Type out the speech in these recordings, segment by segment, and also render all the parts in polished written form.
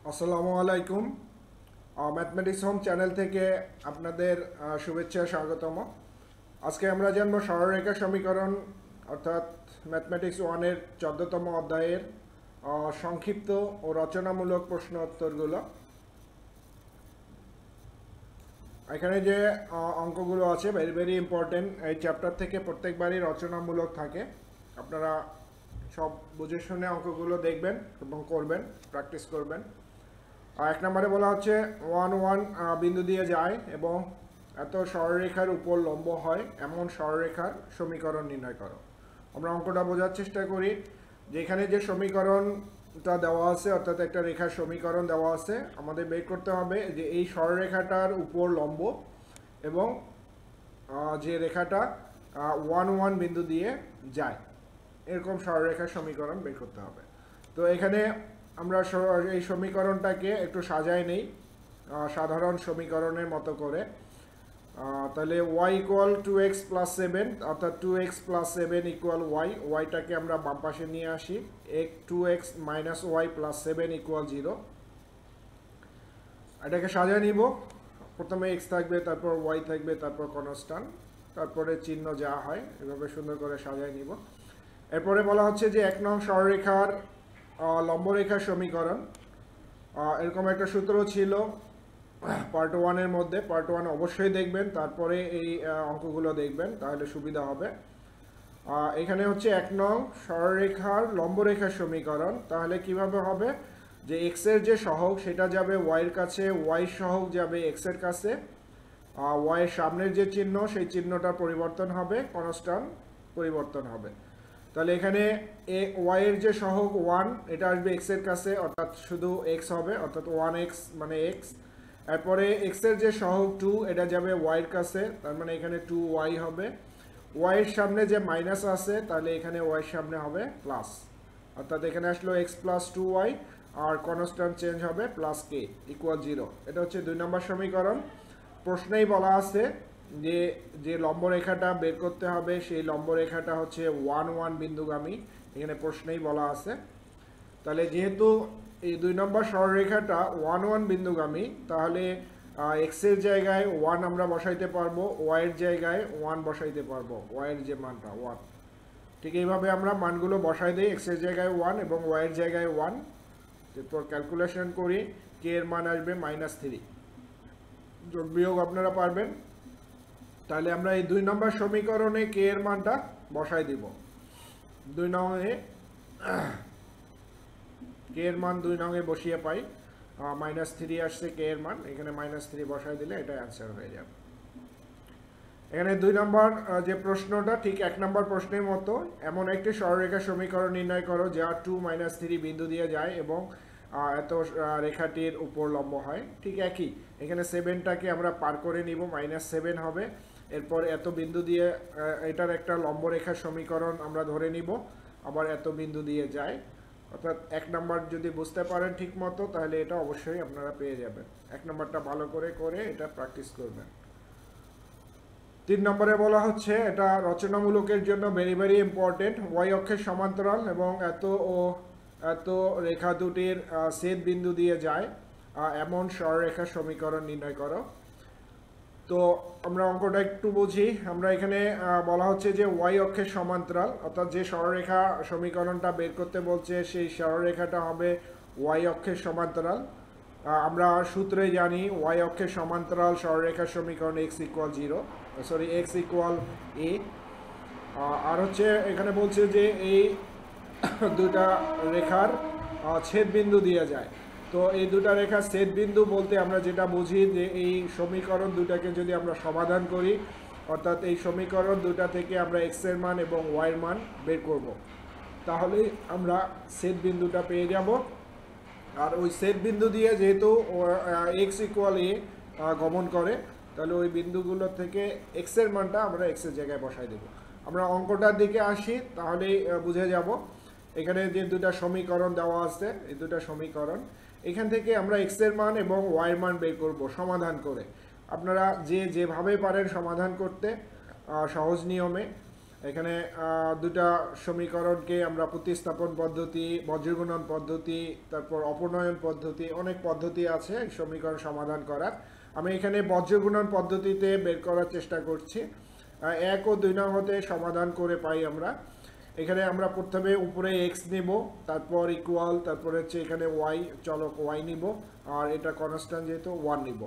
আসসালামু আলাইকুম। Mathematics home channel থেকে আপনাদের শুভেচ্ছা স্বাগতম। আজকে আমরা জানবো সরলরেখা সমীকরণ অর্থাৎ ম্যাথমেটিক্স ওয়ানের 14তম অধ্যায়ের সংক্ষিপ্ত ও রচনামূলক প্রশ্ন উত্তরগুলো। এখানে যে অঙ্কগুলো আছে ভেরি ভেরি ইম্পর্টেন্ট। এই চ্যাপ্টার থেকে প্রত্যেকবারই রচনামূলক থাকে। আপনারা সব বুঝে শুনে অঙ্কগুলো দেখবেন এবং করবেন, প্র্যাকটিস করবেন। এক নম্বরে বলা হচ্ছে 1 বিন্দু দিয়ে যায় এবং এত সরলরেখার উপর লম্ব হয় এমন সরলরেখার সমীকরণ নির্ণয় করো। আমরা অঙ্কটা বোঝার চেষ্টা করি যে এখানে যে সমীকরণটা দেওয়া আছে অর্থাৎ একটা রেখার সমীকরণ দেওয়া আছে, আমাদের বের করতে হবে যে এই সরলরেখাটার উপর লম্ব এবং যে রেখাটা 1 বিন্দু দিয়ে যায় এরকম সরলরেখার সমীকরণ বের করতে হবে। তো এখানে আমরা এই সমীকরণটাকে একটু সাজাই নেই সাধারণ সমীকরণের মতো করে। তাহলে y ইকুয়াল 2x প্লাস 7 অর্থাৎ 2x প্লাস 7 ইকুয়াল y, ওয়াইটাকে আমরা বাম পাশে নিয়ে আসি। 2x minus Y plus 7 equal 0। এটাকে সাজায় নিব। প্রথমে x থাকবে, তারপর y থাকবে, তারপর কনস্ট্যান্ট, তারপরে চিহ্ন যা হয় এভাবে সুন্দর করে সাজায় নিব। এরপরে বলা হচ্ছে যে 1 নং সরলরেখার লম্বরেখার সমীকরণ। এরকম একটা সূত্র ছিল পার্ট 1-এর মধ্যে। পার্ট 1 অবশ্যই দেখবেন, তারপরে এই অঙ্কগুলো দেখবেন, তাহলে সুবিধা হবে। এখানে হচ্ছে 1 নং সরলরেখার লম্বরেখার সমীকরণ। তাহলে কিভাবে হবে যে x এর যে সহগ সেটা যাবে y এর কাছে, y সহগ যাবে x এর কাছে, y এর সামনের যে চিহ্ন সেই চিহ্নটা পরিবর্তন হবে, কনস্ট্যান্ট পরিবর্তন হবে। তাহলে এখানে y এর যে সহগ 1 এটা আসবে x এর কাছে অর্থাৎ শুধু x হবে অর্থাৎ 1x মানে x। এরপরে x এর যে সহগ 2 এটা যাবে y এর কাছে, তার মানে এখানে 2y হবে। y এর সামনে যে মাইনাস আছে তাহলে এখানে y এর সামনে হবে প্লাস, অর্থাৎ এখানে আসলো x প্লাস 2y আর কনস্ট্যান্ট চেঞ্জ হবে প্লাস k ইকুয়াল 0। এটা হচ্ছে 2 নম্বর সমীকরণ। প্রশ্নেই বলা আছে যে যে লম্বরেখাটা বের করতে হবে সেই লম্বরেখাটা হচ্ছে 1 বিন্দুগামী, এখানে প্রশ্নেই বলা আছে। তাহলে যেহেতু এই 2 নম্বর সরলরেখাটা 1 বিন্দুগামী, তাহলে x এর জায়গায় 1 আমরা বসাইতে পারবো, y এর জায়গায় 1 বসাইতে পারবো, y এর যে মানটা 1। ঠিক এইভাবে আমরা মানগুলো বসাই দিই, x এর জায়গায় 1 এবং y এর জায়গায় 1। এরপর ক্যালকুলেশন করি, k এর মান আসবে -3। যোগ বিয়োগ আপনারা পারবেন। তাহলে আমরা এই 2 নম্বর সমীকরণে k এর মানটা বসাই দিব। 2 নংয়ে k এর মান 2 নংয়ে বসিয়ে পাই, -3 আসছে k এর মান, এখানে -3 বসাই দিলে এটা অ্যান্সার হয়ে যাবে। এখানে 2 নম্বর যে প্রশ্নটা ঠিক 1 নম্বর প্রশ্নের মতো, এমন একটি সরলরেখা সমীকরণ নির্ণয় করো যা 2 -3 বিন্দু দিয়ে যায় এবং এত রেখাটির উপর লম্ব হয়। ঠিক একই, এখানে 7টাকে আমরা পার করে নিব, -7 হবে। এরপর এত বিন্দু দিয়ে এটার একটা লম্বরেখার সমীকরণ আমরা ধরে নিব, আবার এত বিন্দু দিয়ে যায়। অর্থাৎ 1 নম্বর যদি বুঝতে পারেন ঠিক মতো তাহলে এটা অবশ্যই আপনারা পেয়ে যাবেন। 1 নম্বরটা ভালো করে করে এটা প্র্যাকটিস করবেন। 3 নম্বরে বলা হচ্ছে, এটা রচনামূলকের জন্য ভেরি ভেরি ইম্পর্টেন্ট। y অক্ষের সমান্তরাল এবং এত রেখা দুটির ছেদ বিন্দু দিয়ে যায় এমন সরলরেখার সমীকরণ নির্ণয় করো। তো আমরা অঙ্কটা একটু বুঝি। আমরা এখানে বলা হচ্ছে যে y অক্ষের সমান্তরাল অর্থাৎ যে সরলরেখা সমীকরণটা বের করতে বলছে সেই সরলরেখাটা হবে y অক্ষের সমান্তরাল। আমরা সূত্রে জানি y অক্ষের সমান্তরাল সরলরেখার সমীকরণ x equal 0, sorry x equal a। আর হচ্ছে এখানে বলছে যে এই দুটা রেখার ছেদ বিন্দু দিয়ে যায়। তো এই দুটা রেখার ছেদ বিন্দু বলতে আমরা যেটা বুঝি যে এই সমীকরণ দুটাকে যদি আমরা সমাধান করি, অর্থাৎ এই সমীকরণ দুটা থেকে আমরা x এর মান এবং y এর মান বের করব, তাহলে আমরা ছেদ বিন্দুটা পেয়ে যাব। আর ওই ছেদ বিন্দু দিয়ে যেহেতু x ইকুয়াল a গমন করে, তাহলে ওই বিন্দুগুলো থেকে x এর মানটা আমরা x এর জায়গায় বসাই দেব। আমরা অঙ্কটার দিকে আসি, তাহলে বুঝে যাব। এখানে যে দুটা সমীকরণ দেওয়া আছে, এই দুটা সমীকরণ, এখান থেকে আমরা x এর মান এবং y এর মান বের করব সমাধান করে। আপনারা যেভাবে পারেন সমাধান করতে সহজ নিয়মে। এখানে দুটা সমীকরণকে আমরা প্রতিস্থাপন পদ্ধতি, বজ্রগুণন পদ্ধতি, তারপর অপনয়ন পদ্ধতি, অনেক পদ্ধতি আছে এই সমীকরণ সমাধান করার। আমি এখানে বজ্রগুণন পদ্ধতিতে বের করার চেষ্টা করছি। 1 ও 2 নং হতে সমাধান করে পাই আমরা। এখানে আমরা প্রথমে উপরে এক্স নিব, তারপর ইকুয়াল, তারপর হচ্ছে এখানে ওয়াই, চলক ওয়াই নিব, আর এটা কনস্ট্যান্ট যেহেতু 1 নিব।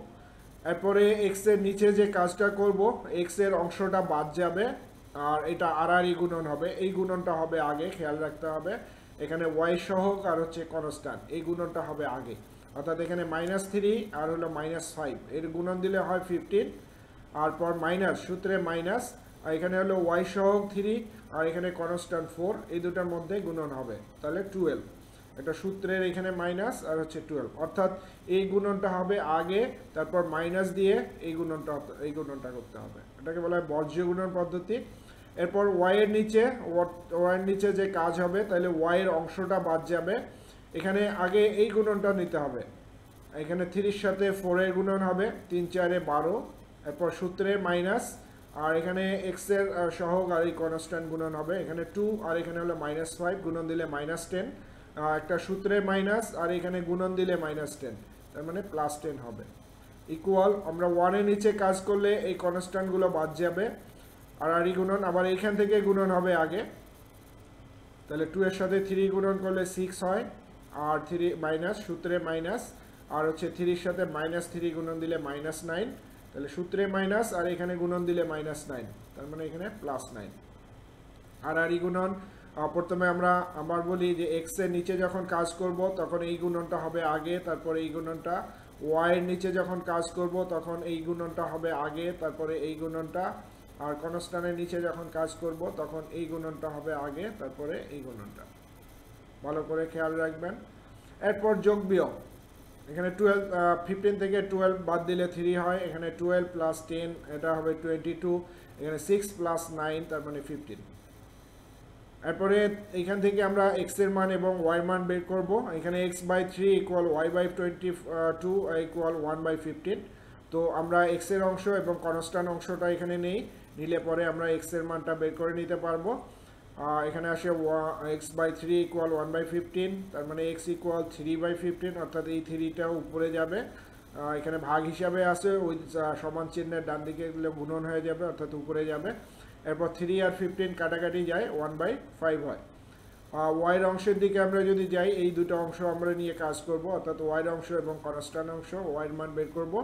এরপরে এক্স এর নিচে যে কাজটা করব, এক্স এর অংশটা বাদ যাবে, আর এটা আর গুণন হবে। এই গুণনটা হবে আগে, খেয়াল রাখতে হবে। এখানে ওয়াই সহগ আর হচ্ছে কনস্ট্যান্ট, এই গুণনটা হবে আগে। অর্থাৎ এখানে -3 আর হলো -5, এর গুণন দিলে হয় 15, আর পর মাইনাস, সূত্রে মাইনাস, আর এখানে হলো ওয়াই সহগ 3 আর এখানে কনস্ট্যান্ট 4, এই দুটার মধ্যে গুণন হবে, তাহলে 12। এটা সূত্রের এখানে মাইনাস আর হচ্ছে 12, অর্থাৎ এই গুণনটা হবে আগে, তারপর মাইনাস দিয়ে এই গুণনটা করতে হবে। এটাকে বলা হয় বজ্র গুণন পদ্ধতি। এরপর ওয়াই এর নিচে যে কাজ হবে, তাহলে ওয়াই এর অংশটা বাদ যাবে। এখানে আগে এই গুণনটা নিতে হবে। এখানে 3 সাথে 4 এর গুণন হবে, 3 4 12, এরপর সূত্রে মাইনাস, আর এখানে এক্স এর সহগ আর এই কনস্ট্যান্ট গুণন হবে। এখানে 2 আর এখানে হলো -5, গুণন দিলে -10, একটা সূত্রে মাইনাস আর এখানে গুণন দিলে -10, তার মানে +10 হবে। ইকুয়াল, আমরা 1 এর নিচে কাজ করলে এই কনস্ট্যান্টগুলো বাদ যাবে, আর গুণন আবার এইখান থেকে গুণন হবে আগে, তাহলে 2 এর সাথে 3 গুণন করলে 6 হয়, আর 3 মাইনাস, সূত্রে মাইনাস, আর হচ্ছে 3 এর সাথে -3 গুণন দিলে -9, তাহলে সূত্রে মাইনাস আর এখানে গুণন দিলে -9, তার মানে এখানে +9। আর গুণন প্রথমে আমরা আবার বলি যে এক্স এর নিচে যখন কাজ করব তখন এই গুণনটা হবে আগে, তারপরে এই গুণনটা। ওয়াই এর নিচে যখন কাজ করব তখন এই গুণনটা হবে আগে, তারপরে এই গুণনটা। আর কনস্ট্যান্টের নিচে যখন কাজ করব তখন এই গুণনটা হবে আগে, তারপরে এই গুণনটা। ভালো করে খেয়াল রাখবেন। এরপর যোগ বিয়োগ, এখানে 15 থেকে 12 বাদ দিলে 3 হয়, এখানে 12 + 10 এটা হবে 22, এখানে 6 + 9 তার মানে 15। এরপরে এখান থেকে আমরা এক্স এর মান এবং ওয়াই মান বের করব। এখানে x/3 = y/22 = 1/15। তো আমরা এক্স এর অংশ এবং কনস্ট্যান্ট অংশটা এখানে নিলে পরে আমরা এক্স এর মানটা বের করে নিতে পারবো। এখানে আসে x/3 = 1/15, তার মানে x = 3/15, অর্থাৎ এই 3টা উপরে যাবে। এখানে ভাগ হিসাবে আছে, ওই সমান চিহ্নের ডান দিকে গেলে গুণন হয়ে যাবে, অর্থাৎ উপরে যাবে। এরপর 3 আর 15 কাটাকাটি যায়, 1/5 হয়। ওয়াইয়ের অংশের দিকে আমরা যদি যাই, এই দুটো অংশ আমরা নিয়ে কাজ করব, অর্থাৎ ওয়াইয়ের অংশ এবং কনস্ট্যান্ট অংশ। ওয়াইয়ের মান বের করব,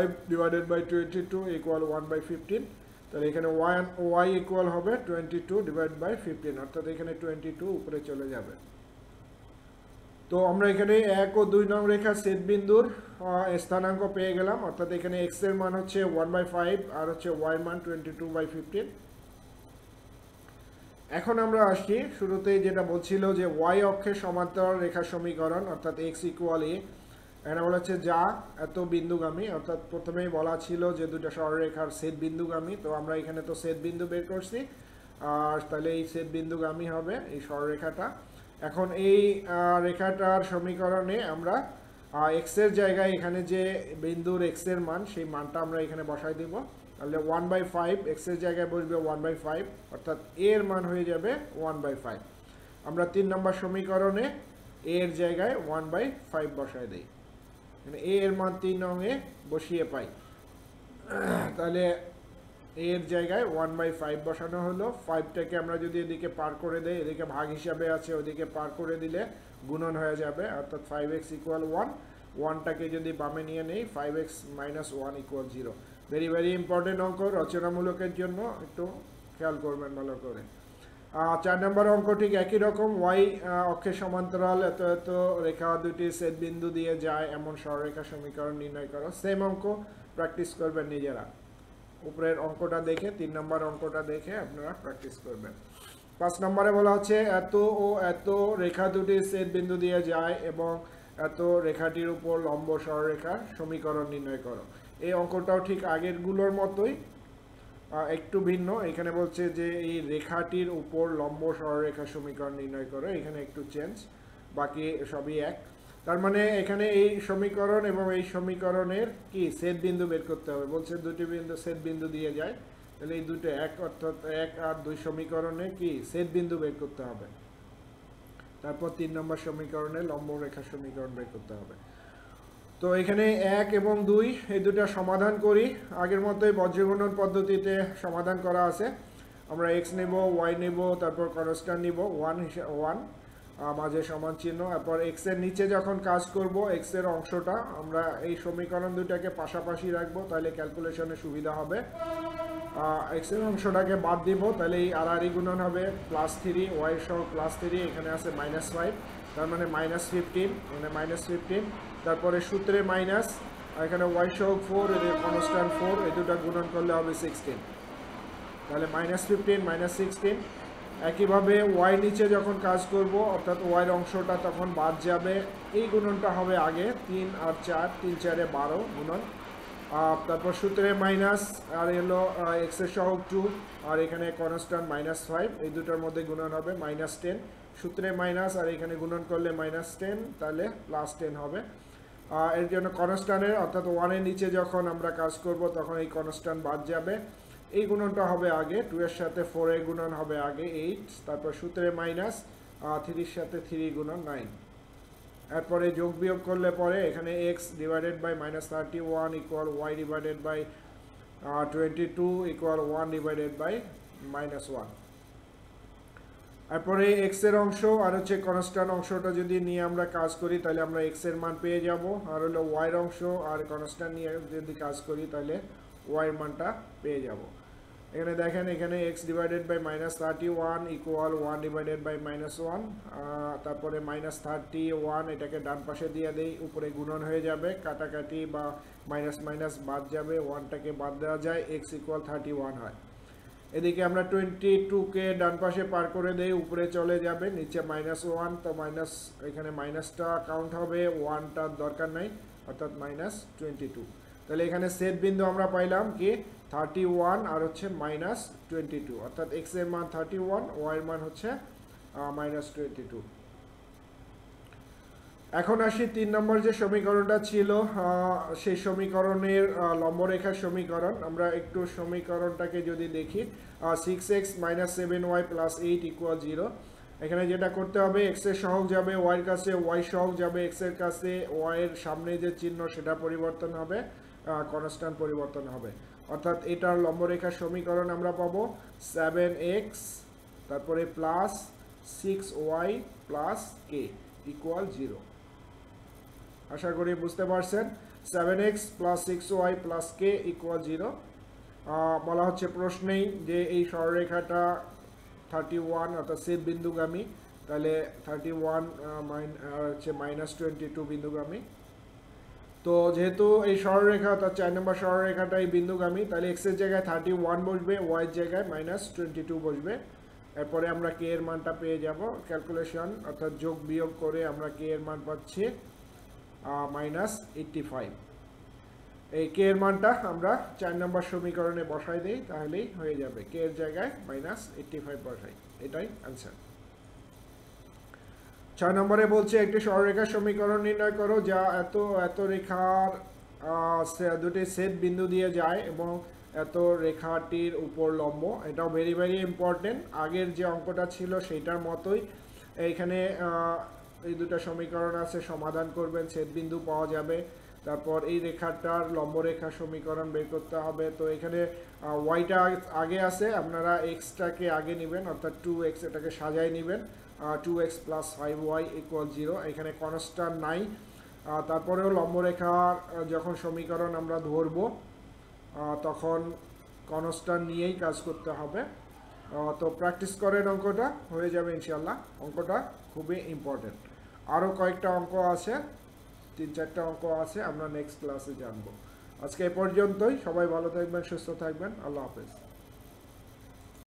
y/22 = 1/15, তাহলে এখানে y ইকুয়াল হবে 22/15, অর্থাৎ এখানে 22 উপরে চলে যাবে। তো আমরা এখানে 1 ও 2 নং রেখার ছেদ বিন্দুর স্থানাঙ্ক পেয়ে গেলাম, অর্থাৎ এখানে x এর মান হচ্ছে 1/5 আর হচ্ছে y মান 22/15। এখন আমরা আসি শুরুতেই যেটা বলছিল যে y অক্ষের সমান্তরাল রেখার সমীকরণ, অর্থাৎ x = a। এখানে বলা হচ্ছে যা এত বিন্দুগামী, অর্থাৎ প্রথমেই বলা ছিল যে দুটো সরলরেখার ছেদ বিন্দুগামী। তো আমরা এখানে তো ছেদ বিন্দু বের করছি, আর তাহলে এই ছেদ বিন্দুগামী হবে এই সরলরেখাটা। এখন এই রেখাটার সমীকরণে আমরা এক্স এর জায়গায় এখানে যে বিন্দুর এক্স এর মান, সেই মানটা আমরা এখানে বসাই দেব। তাহলে 1/5, এক্স এর জায়গায় বসবে 1/5, অর্থাৎ এ এর মান হয়ে যাবে 1/5। আমরা 3 নম্বর সমীকরণে এ এর জায়গায় 1/5 বসাই দিই, এ এর মান 3 নং এ বসিয়ে পাই। তাহলে এর জায়গায় 1/5 বসানো হলো। 5টাকে আমরা যদি এদিকে পার করে দেই, এদিকে ভাগ হিসাবে আছে, ওদিকে পার করে দিলে গুণন হয়ে যাবে, অর্থাৎ 5x = 1। 1টাকে যদি বামে নিয়ে নেই, 5x - 1 = 0। ভেরি ভেরি ইম্পর্টেন্ট অঙ্ক, রচনামূলকের জন্য একটু খেয়াল করবেন ভালো করে। 4 নম্বর অঙ্ক ঠিক একই রকম, y অক্ষের সমান্তরাল এত এত রেখা দুটি ছেদ বিন্দু দিয়ে যায় এমন সরলরেখা সমীকরণ নির্ণয় করো। সেম অঙ্ক, প্র্যাকটিস করবেন নিজেরা। উপরের অঙ্কটা দেখে 3 নম্বর অঙ্কটা দেখে আপনারা প্র্যাকটিস করবেন। 5 নম্বরে বলা হচ্ছে এত ও এত রেখা দুটি ছেদ বিন্দু দিয়ে যায় এবং এত রেখাটির উপর লম্ব সরলরেখার সমীকরণ নির্ণয় করো। এই অঙ্কটাও ঠিক আগেরগুলোর মতোই, একটু ভিন্ন। এখানে বলছে যে এই রেখাটির উপর লম্ব সরলরেখার সমীকরণ নির্ণয় করো, এখানে একটু চেঞ্জ, বাকি সবই এক। তার মানে এখানে এই সমীকরণ এবং এই সমীকরণের কি ছেদ বিন্দু বের করতে হবে। বলছে দুটি বিন্দু ছেদ বিন্দু দিয়ে যায়, তাহলে এই দুটো এক, অর্থাৎ 1 আর 2 সমীকরণে কি ছেদ বিন্দু বের করতে হবে। তারপর 3 নম্বর সমীকরণে লম্ব রেখার সমীকরণ বের করতে হবে। তো এখানে 1 এবং 2 এই দুটো সমাধান করি। আগের মতোই বজ্রগুণন পদ্ধতিতে সমাধান করা আছে। আমরা x নেব, y নেব, তারপর কনস্ট্যান্ট নিব 1 মাঝে সমান চিহ্ন। তারপর x এর নিচে যখন কাজ করব x এর অংশটা আমরা এই সমীকরণ দুটাকে পাশাপাশি রাখবো, তাহলে ক্যালকুলেশনে সুবিধা হবে। x এর অংশটাকে বাদ দিব, তাহলে এই আর গুণন হবে +3, y সহ +3, এখানে আছে -5, তার মানে -15, মানে -15। তারপরে সূত্রে মাইনাস, এখানে y সহ 4, এদের কনস্ট্যান্ট 4, এই দুটো গুণন করলে হবে 16, তাহলে -15 -16। একইভাবে y নিচে যখন কাজ করব, অর্থাৎ y এর অংশটা তখন বাদ যাবে, এই গুণনটা হবে আগে 3 আর 4, 3 4 12 গুণন। তারপর সূত্রে মাইনাস, আর এলো x এর সহগ 2, আর এখানে কনস্ট্যান্ট -5, এই দুটোর মধ্যে গুণন হবে -10। সূত্রে মাইনাস আর এখানে গুণন করলে -10, তাহলে +10 হবে। এর জন্য কনস্ট্যান্টের, অর্থাৎ 1 এর নিচে যখন আমরা কাজ করব তখন এই কনস্ট্যান্ট বাদ যাবে, এই গুণনটা হবে আগে, 2 এর সাথে 4 এর গুণন হবে আগে 8, তারপর সূত্রে মাইনাস 3 এর সাথে 3 গুণন 9। এরপরে যোগ বিয়োগ করলে পরে এখানে x divided by -31 equal y divided by 22 equal 1 divided by -1। এরপরে x এর অংশ আর হচ্ছে কনস্ট্যান্ট অংশটা যদি নিয়ে আমরা কাজ করি তাহলে আমরা x এর মান পেয়ে যাব, আর হলো y এর অংশ আর কনস্ট্যান্ট নিয়ে যদি কাজ করি তাহলে y এর মানটা পেয়ে যাব। এখানে দেখেন, এখানে x divided by -31 equal 1 divided by -1, তারপরে -31 এটাকে ডান পাশে দিয়ে দেই, উপরে গুণন হয়ে যাবে, কাটাকাটি বা মাইনাস মাইনাস বাদ যাবে, 1টাকে বাদ দেওয়া যায়, x ইকুয়াল 31 হয়। এদিকে আমরা 22কে ডান পাশে পার করে দেই, উপরে চলে যাবে, নিচে -1, তো মাইনাস, এখানে মাইনাসটা কাউন্ট হবে, 1টার দরকার নাই, অর্থাৎ -22। তাহলে এখানে ছেদ বিন্দু আমরা পাইলাম কি 31 আর হচ্ছে -22, অর্থাৎ x এর মান 31, y এর মান হচ্ছে -22। এখন আসি 3 নম্বর যে সমীকরণটা ছিল, সেই সমীকরণের লম্বরেখার সমীকরণ। আমরা একটু সমীকরণটাকে যদি দেখি, 6x - 7y + 8 = 0। এখানে যেটা করতে হবে, x এর সহগ যাবে y এর কাছে, y সহগ যাবে x এর কাছে, y এর সামনে যে চিহ্ন সেটা পরিবর্তন হবে, কনস্ট্যান্ট পরিবর্তন হবে, অর্থাৎ এটার লম্বরেখার সমীকরণ আমরা পাবো 7x তারপরে plus 6y plus k equal 0। আশা করি বুঝতে পারছেন। 7x plus 6y plus k equal 0। বলা হচ্ছে প্রশ্নেই যে এই সরলরেখাটা 31 অর্থাৎ ছেদ বিন্দুগামী, তাহলে 31 হচ্ছে -22 বিন্দুগামী। তো যেহেতু এই সরলরেখা অর্থাৎ 4 নম্বর সরলরেখাটাই বিন্দুগামী, তাহলে x এর জায়গায় 31 বসবে, y এর জায়গায় -22 বসবে। এরপরে আমরা k এর মানটা পেয়ে যাব, ক্যালকুলেশন অর্থাৎ যোগ বিয়োগ করে আমরা k এর মান পাচ্ছি -85। এই k এর মানটা আমরা 4 নম্বর সমীকরণে বসাই দেই, তাহলেই হয়ে যাবে, k এর জায়গায় -85 বসাই, এটাই आंसर। 6 নম্বরে বলছে একটি সরলরেখার সমীকরণ নির্ণয় করো যা এত রেখার দুটি ছেদ বিন্দু দিয়ে যায় এবং এত রেখাটির উপর লম্ব। এটাও ভেরি ভেরি ইম্পর্টেন্ট, আগের যে অঙ্কটা ছিল সেইটার মতোই। এইখানে এই দুটো সমীকরণ আছে, সমাধান করবেন, ছেদ বিন্দু পাওয়া যাবে, তারপর এই রেখাটার লম্বরেখা সমীকরণ বের করতে হবে। তো এখানে ওয়াইটা আগে আছে, আপনারা এক্সটাকে আগে নেবেন, অর্থাৎ 2x এটাকে সাজায় নেবেন, 2x + 5y = 0। এখানে কনস্ট্যান্ট নাই। তারপরেও লম্বরেখার যখন সমীকরণ আমরা ধরব তখন কনস্ট্যান্ট নিয়েই কাজ করতে হবে। তো প্র্যাকটিস করেন, অঙ্কটা হয়ে যাবে ইনশাআল্লাহ। অঙ্কটা খুবই ইম্পর্টেন্ট। আরও কয়েকটা অঙ্ক আছে, 3-4টা অঙ্ক আছে, আমরা নেক্সট ক্লাসে জানবো। আজকে এ পর্যন্তই। সবাই ভালো থাকবেন, সুস্থ থাকবেন। আল্লাহ হাফেজ।